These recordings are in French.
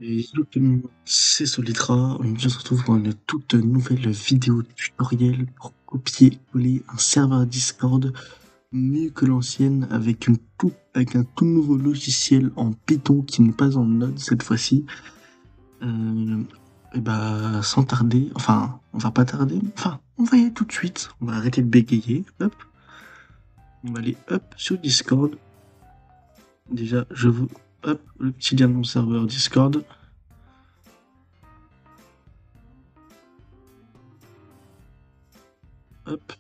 Et hello tout le monde, c'est Solitra. On se retrouve pour une toute nouvelle vidéo tutoriel pour copier-coller un serveur Discord mieux que l'ancienne avec un tout nouveau logiciel en Python qui n'est pas en Node cette fois-ci. Et bah, sans tarder, enfin, on va pas tarder, enfin, on va y aller tout de suite. On va arrêter de bégayer, hop. On va aller, hop, sur Discord. Déjà, hop, le petit lien de mon serveur Discord. Hop.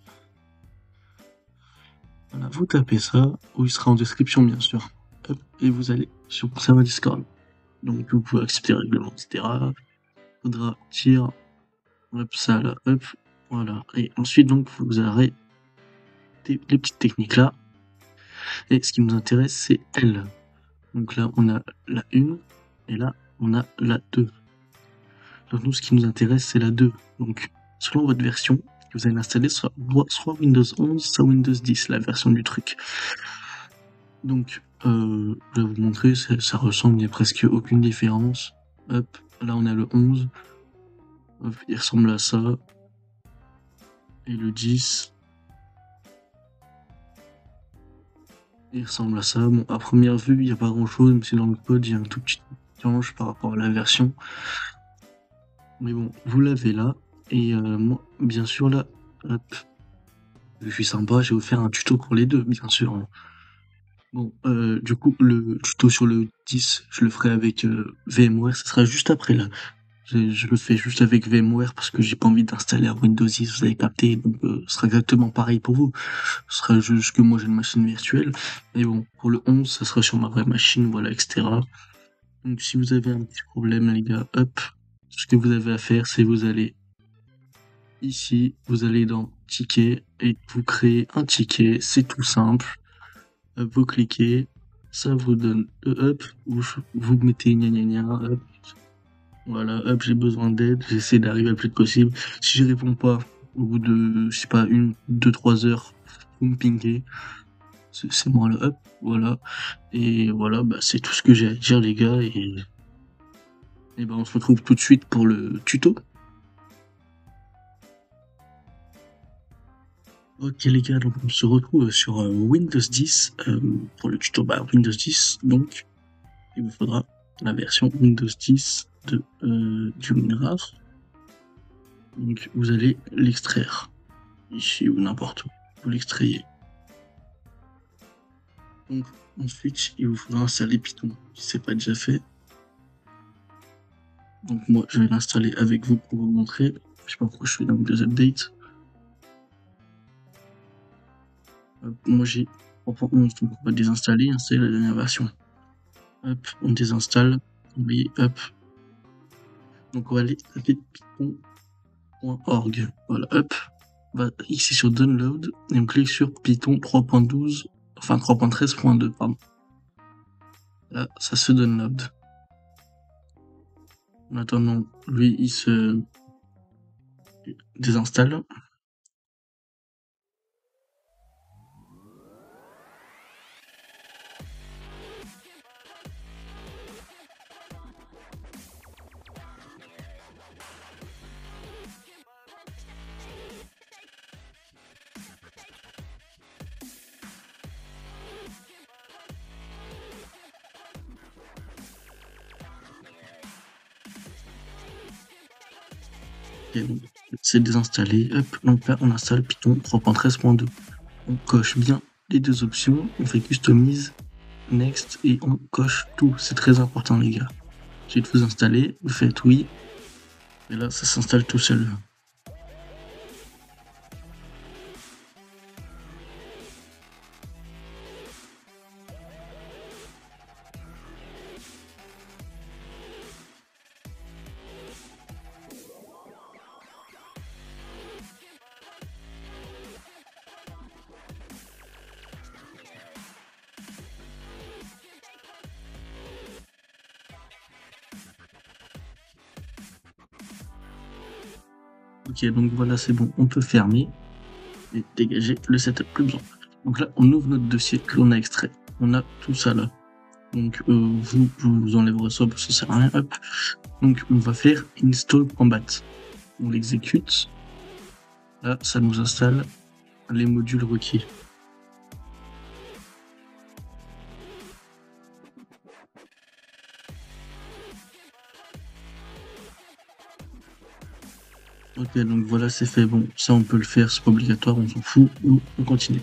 Voilà, vous tapez ça, ou il sera en description bien sûr. Hop, et vous allez sur mon serveur Discord. Donc vous pouvez accepter le règlement, etc. Faudra tirer, hop, ça là, hop, voilà. Et ensuite donc vous aurez les petites techniques là. Et ce qui nous intéresse c'est L. Donc là on a la 1 et là on a la 2. Donc nous ce qui nous intéresse c'est la 2. Donc selon votre version que vous allez installer soit Windows 11, soit Windows 10, la version du truc. Donc, je vais vous montrer, ça ressemble, il n'y a presque aucune différence. Hop, là on a le 11. Hop, il ressemble à ça. Et le 10. Il ressemble à ça. Bon, à première vue, il n'y a pas grand chose, mais c'est dans le code, il y a un tout petit change par rapport à la version. Mais bon, vous l'avez là. Et moi, bien sûr, là, hop, je suis sympa, je vais vous faire un tuto pour les deux, bien sûr. Bon, du coup, le tuto sur le 10, je le ferai avec VMware, ça sera juste après là. Je le fais juste avec VMware parce que j'ai pas envie d'installer un Windows 10, vous avez capté, donc ce sera exactement pareil pour vous. Ce sera juste que moi j'ai une machine virtuelle. Mais bon, pour le 11, ça sera sur ma vraie machine, voilà, etc. Donc si vous avez un petit problème, les gars, hop, ce que vous avez à faire, c'est vous allez ici, vous allez dans Ticket et vous créez un ticket, c'est tout simple. Vous cliquez, ça vous donne le up, vous mettez gna gna gna, hop. Voilà, hop, j'ai besoin d'aide, j'essaie d'arriver le plus vite possible. Si je réponds pas, au bout de, je sais pas, 2, 3 heures, vous me pinguez. C'est moi là, hop, voilà. Et voilà, bah, c'est tout ce que j'ai à dire, les gars, et bah, on se retrouve tout de suite pour le tuto. Ok, les gars, donc on se retrouve sur Windows 10, pour le tuto, bah, Windows 10, donc, il vous faudra la version Windows 10 du WinRAR. Donc, vous allez l'extraire, ici ou n'importe où, vous l'extrayez. Donc, ensuite, il vous faudra installer Python, si c'est pas déjà fait. Donc, moi, je vais l'installer avec vous pour vous montrer. Je sais pas pourquoi je fais dans Windows Update. Moi, j'ai 3.11, donc on va désinstaller, installer la dernière version. Hop, on désinstalle. Oui, hop. Donc, on va aller taper python.org. Voilà, hop. On va ici sur Download et on clique sur Python 3.12, enfin 3.13.2, pardon. Là, ça se download. En attendant, lui, il se désinstalle. Ok, donc c'est désinstallé. Hop, donc là on installe Python 3.13.2. On coche bien les deux options, on fait customise, next et on coche tout. C'est très important les gars. Ensuite vous installez, vous faites oui, et là ça s'installe tout seul. Ok, donc voilà, c'est bon, on peut fermer et dégager le setup, plus besoin. Donc là, on ouvre notre dossier que l'on a extrait. On a tout ça là. Donc vous enlèverez ça parce que ça sert à rien. Hop. Donc on va faire install.bat. On l'exécute. Là, ça nous installe les modules requis. Ok, donc voilà, c'est fait. Bon, ça on peut le faire, c'est pas obligatoire, on s'en fout. On continue.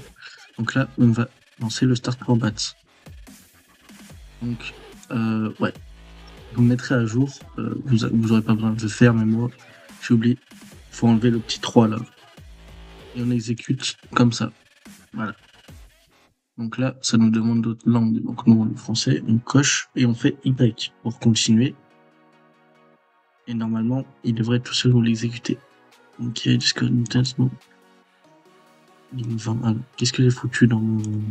Donc là, on va lancer le start.bat. Donc, ouais, vous mettrez à jour. Vous aurez pas besoin de le faire, mais moi, j'ai oublié. Faut enlever le petit 3 là. Et on exécute comme ça. Voilà. Donc là, ça nous demande d'autres langues. Donc nous, le français, on coche et on fait Y pour continuer. Et normalement, il devrait tout seul nous l'exécuter. Ok, Discord Nintendo. Qu'est-ce que j'ai foutu dans mon...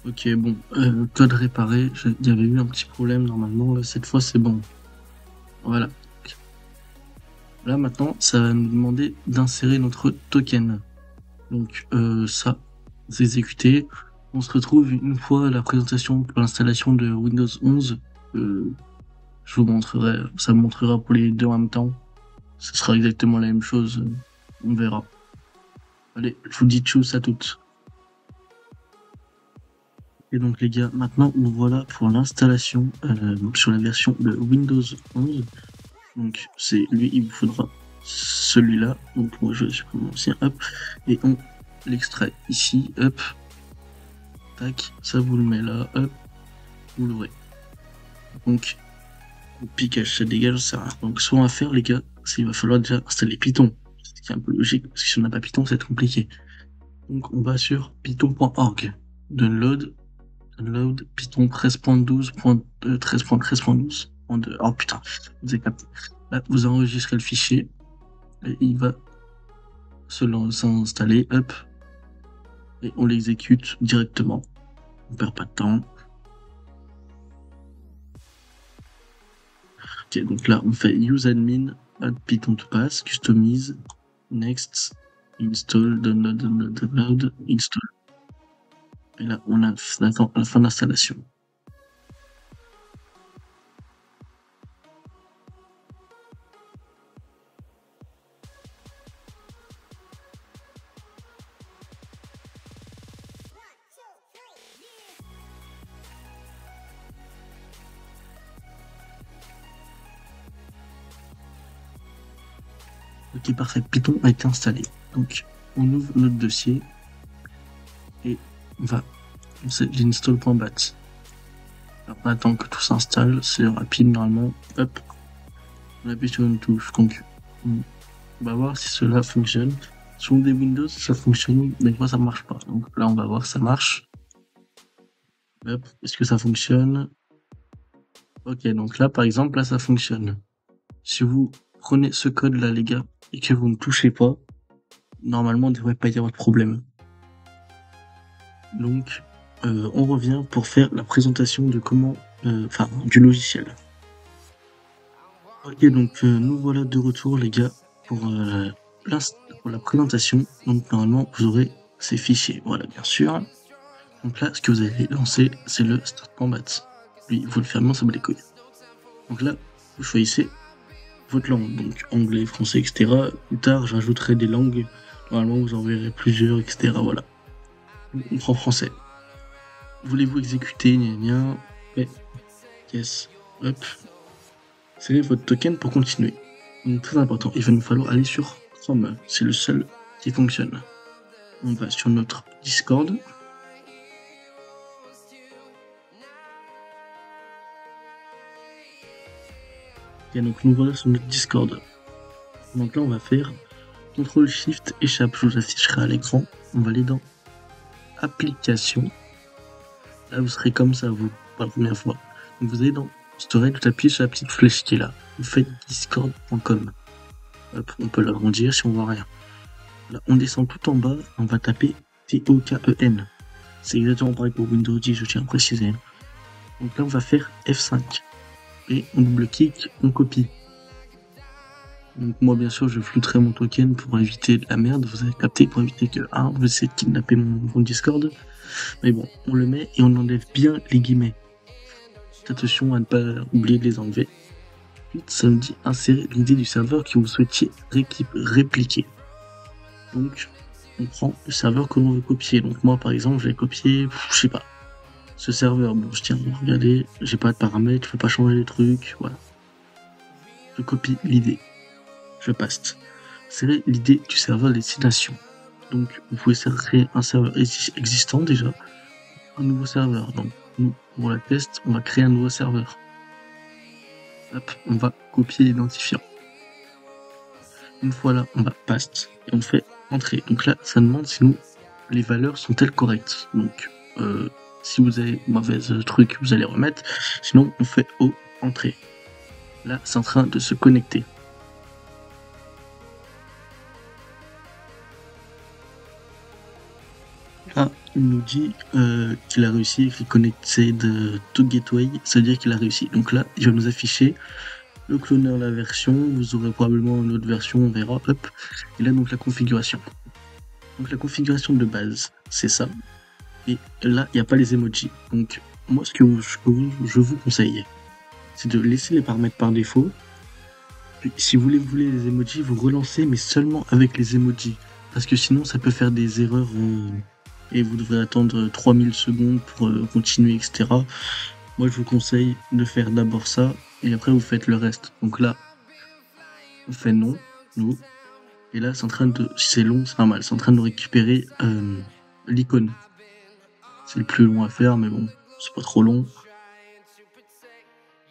Ok, bon, code réparé, il y avait eu un petit problème normalement, là, cette fois c'est bon. Voilà. Là maintenant, ça va nous demander d'insérer notre token. Donc ça, c'est exécuté. On se retrouve une fois la présentation pour l'installation de Windows 11. Je vous montrerai, ça me montrera pour les deux en même temps. Ce sera exactement la même chose, on verra. Allez, je vous dis tchuss à toutes. Et donc les gars, maintenant nous voilà pour l'installation sur la version de Windows 11. Donc c'est lui, il vous faudra celui-là. Donc moi je supprime l'ancien, hop, et on l'extrait ici, hop, tac, ça vous le met là, hop, vous l'ouvrez. Donc piquage, ça dégage, ça sert à rien. Donc ce qu'on va faire les gars, c'est qu'il va falloir déjà installer Python. C'est un peu logique, parce que si on n'a pas Python, c'est compliqué. Donc on va sur python.org, download Python 13.12.13.13.12. Oh putain, vous avez capté. Là, vous enregistrez le fichier et il va s'installer, hop, et on l'exécute directement. On perd pas de temps. Ok, donc là, on fait useadmin, add Python to pass, customize, next, install, download, install. Et là, on a la fin d'installation. Ok, parfait. Python a été installé. Donc, on ouvre notre dossier et on va lancer l'install.bat. Alors, on attend que tout s'installe. C'est rapide normalement. Hop, on appuie sur une touche. Donc, on va voir si cela fonctionne. Sur des Windows, ça fonctionne, mais moi ça marche pas. Donc là, on va voir si ça marche. Hop, est-ce que ça fonctionne? Ok, donc là, par exemple, là, ça fonctionne. Si vous prenez ce code-là, les gars, et que vous ne touchez pas, normalement, il ne devrait pas y avoir de problème. Donc, on revient pour faire la présentation de comment, du logiciel. Ok, donc nous voilà de retour, les gars, pour la présentation. Donc, normalement, vous aurez ces fichiers. Voilà, bien sûr. Donc là, ce que vous allez lancer, c'est le start.bat. Lui, vous le fermez, ça me les couilles. Donc là, vous choisissez votre langue, donc anglais, français, etc. Plus tard, j'ajouterai des langues. Normalement, vous en verrez plusieurs, etc. Voilà. On prend français. Voulez-vous exécuter, ouais. Yes. Hop. C'est votre token pour continuer. Donc très important, il va nous falloir aller sur Chrome. C'est le seul qui fonctionne. On va sur notre Discord. Et donc nous voilà sur notre Discord. Donc là on va faire CTRL SHIFT échappe, je vous afficherai à l'écran. On va aller dans Applications. Là vous serez comme ça vous, pour la première fois. Donc vous allez dans Storage, vous appuyez sur la petite flèche qui est là. Vous faites discord.com. Hop, on peut l'agrandir si on voit rien. Là on descend tout en bas, on va taper TOKEN. C'est exactement pareil pour Windows 10, je tiens à préciser. Donc là on va faire F5. Et on double-clique, on copie. Donc moi bien sûr je flouterai mon token pour éviter la merde, vous avez capté, pour éviter que vous essayez de kidnapper mon Discord. Mais bon, on le met et on enlève bien les guillemets. Attention à ne pas oublier de les enlever. Ensuite, ça nous dit insérer l'idée du serveur que vous souhaitiez répliquer. Donc on prend le serveur que l'on veut copier. Donc moi par exemple je vais copier, je sais pas, ce serveur. Bon je tiens, regardez, j'ai pas de paramètres, je peux pas changer les trucs, voilà. Je copie l'idée. Je paste. C'est l'idée du serveur destination. Donc, vous pouvez créer un serveur existant déjà, un nouveau serveur. Donc, nous, pour la test, on va créer un nouveau serveur. Hop, on va copier l'identifiant. Une fois là, on va paste et on fait entrer. Donc là, ça demande si nous, les valeurs sont-elles correctes. Donc, si vous avez mauvaise truc, vous allez remettre. Sinon, on fait O, entrée. Là, c'est en train de se connecter. Là, il nous dit qu'il a réussi, Reconnected to Gateway, ça veut dire qu'il a réussi. Donc là, il va nous afficher le cloneur, la version, vous aurez probablement une autre version, on verra, hop. Et là, donc la configuration. Donc la configuration de base, c'est ça. Et là, il n'y a pas les emojis. Donc moi, ce que je vous conseille, c'est de laisser les paramètres par défaut. Puis, si vous voulez les emojis, vous relancez, mais seulement avec les emojis. Parce que sinon, ça peut faire des erreurs et vous devrez attendre 3000 secondes pour continuer, etc. Moi, je vous conseille de faire d'abord ça, et après, vous faites le reste. Donc là, on fait non, nous. Et là, c'est en train de... Si c'est long, c'est normal. C'est en train de récupérer l'icône. C'est le plus long à faire, mais bon, c'est pas trop long.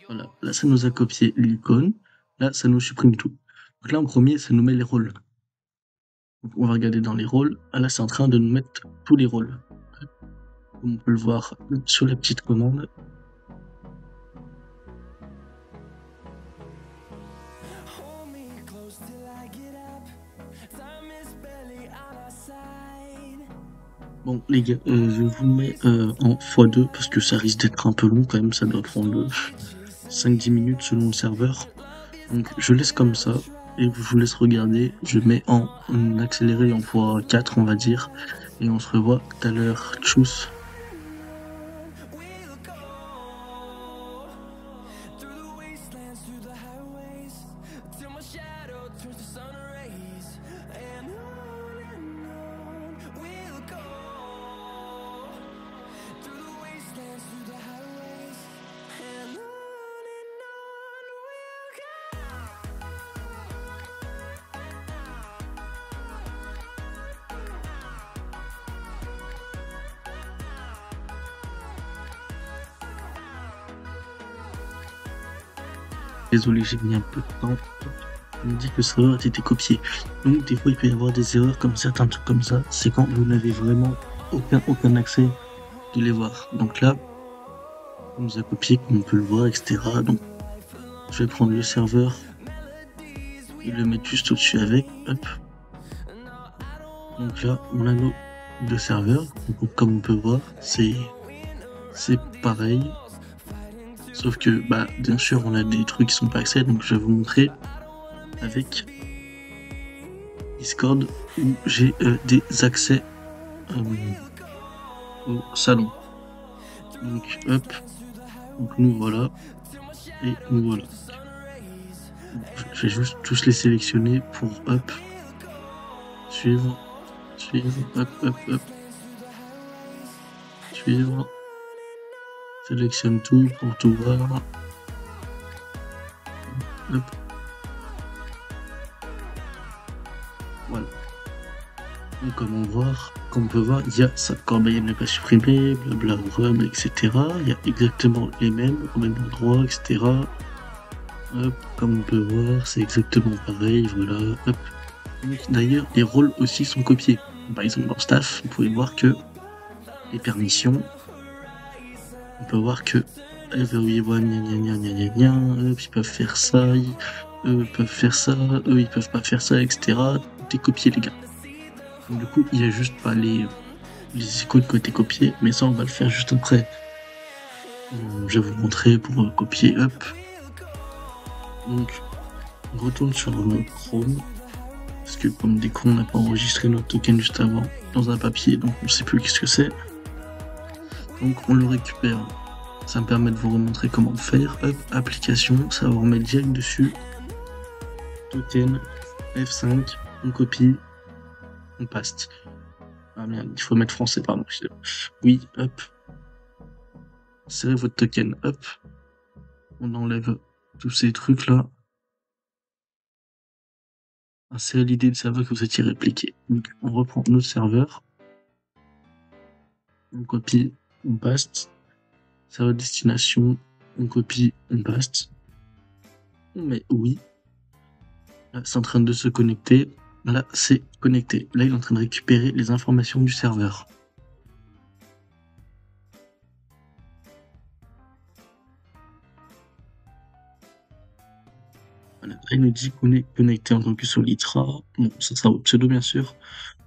Voilà, là, ça nous a copié l'icône. Là, ça nous supprime tout. Donc là, en premier, ça nous met les rôles. Donc, on va regarder dans les rôles. Ah, là, c'est en train de nous mettre tous les rôles. Comme on peut le voir sur la petite commande. Bon les gars, je vous mets en x2 parce que ça risque d'être un peu long quand même, ça doit prendre 5-10 minutes selon le serveur. Donc je laisse comme ça et je vous laisse regarder. Je mets en accéléré en x4 on va dire. Et on se revoit tout à l'heure. Tchuss. Désolé, j'ai mis un peu de temps. On me dit que le serveur a été copié. Donc des fois il peut y avoir des erreurs comme certains trucs comme ça. C'est quand vous n'avez vraiment aucun accès de les voir. Donc là, on nous a copié, comme on peut le voir, etc. Donc je vais prendre le serveur et le mettre juste au-dessus avec. Hop. Donc là, on a nos deux serveurs. Donc, comme on peut voir, c'est pareil. Sauf que, bien sûr, on a des trucs qui sont pas accès, donc je vais vous montrer avec Discord où j'ai des accès au salon. Donc, hop, donc nous voilà, et nous voilà. Je vais juste tous les sélectionner pour, hop, suivre, hop, hop, hop, suivre. Sélectionne tout pour tout voir. Hop. Voilà. Donc comme on peut voir, il y a ça, corbeille n'est pas supprimée, blabla, rub, etc. Il y a exactement les mêmes, au même endroit, etc. Hop, comme on peut voir, c'est exactement pareil, voilà. Hop. D'ailleurs, les rôles aussi sont copiés. Par exemple, dans Staff, vous pouvez voir que les permissions, on peut voir que ils peuvent faire ça, eux peuvent faire ça, eux ils peuvent pas faire ça, etc. Tout est copié les gars. Donc, du coup, il y a juste pas les icônes qui ont été copiées, mais ça on va le faire juste après. Je vais vous montrer pour copier, hop. Donc On retourne sur Chrome, parce que comme des cons, on n'a pas enregistré notre token juste avant dans un papier, donc on sait plus qu'est-ce que c'est. Donc on le récupère. Ça me permet de vous remontrer comment faire. Hop, application, ça va vous remettre direct dessus. Token, F5, on copie, on paste. Ah merde, il faut mettre français, pardon. Oui, hop. Serrez votre token, hop. On enlève tous ces trucs là. Insérer l'idée de serveur que vous étiez répliqué. Donc on reprend notre serveur. On copie, on paste. Serveur destination, on copie, on paste. On met oui. Là, c'est en train de se connecter. Là, c'est connecté. Là, il est en train de récupérer les informations du serveur. Voilà. Là, il nous dit qu'on est connecté en tant que Solitra. Bon, ça sera au pseudo, bien sûr.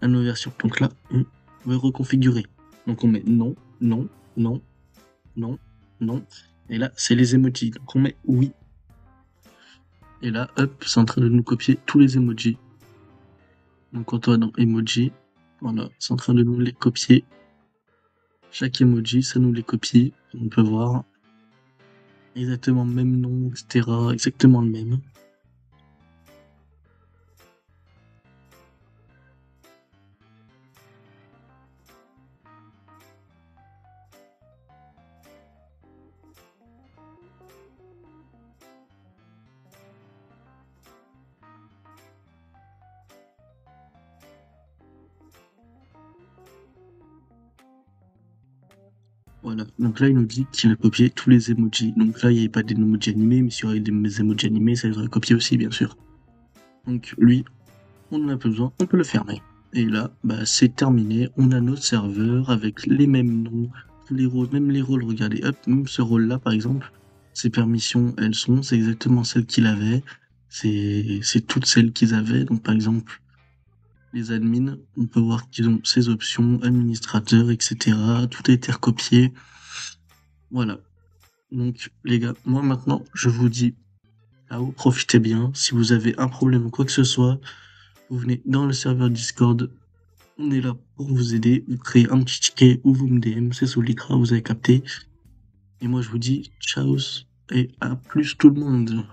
La nouvelle version. Donc là, on va reconfigurer. Donc on met non, non, non, non, non. Et là, c'est les emojis. Donc on met oui. Et là, hop, c'est en train de nous copier tous les emojis. Donc quand on va dans emoji, voilà, c'est en train de nous les copier. Chaque emoji, ça nous les copie. On peut voir exactement le même nom, etc. Exactement le même. Voilà, donc là il nous dit qu'il a copié tous les emojis. Donc là il n'y avait pas des emojis animés, mais s'il y aurait des emojis animés, ça les aurait copiés aussi, bien sûr. Donc lui, on n'en a plus besoin, on peut le fermer. Et là, bah, c'est terminé, on a notre serveur avec les mêmes noms, tous les rôles, même les rôles, regardez, hop, même ce rôle-là par exemple, ses permissions, c'est exactement celles qu'il avait, c'est toutes celles qu'ils avaient. Donc par exemple, les admins, on peut voir qu'ils ont ces options, administrateurs, etc. Tout a été recopié. Voilà. Donc, les gars, moi maintenant, je vous dis, ciao, profitez bien. Si vous avez un problème ou quoi que ce soit, vous venez dans le serveur Discord. On est là pour vous aider. Vous créez un petit ticket ou vous me DM. C'est sous l'écran, vous avez capté. Et moi, je vous dis, ciao et à plus tout le monde.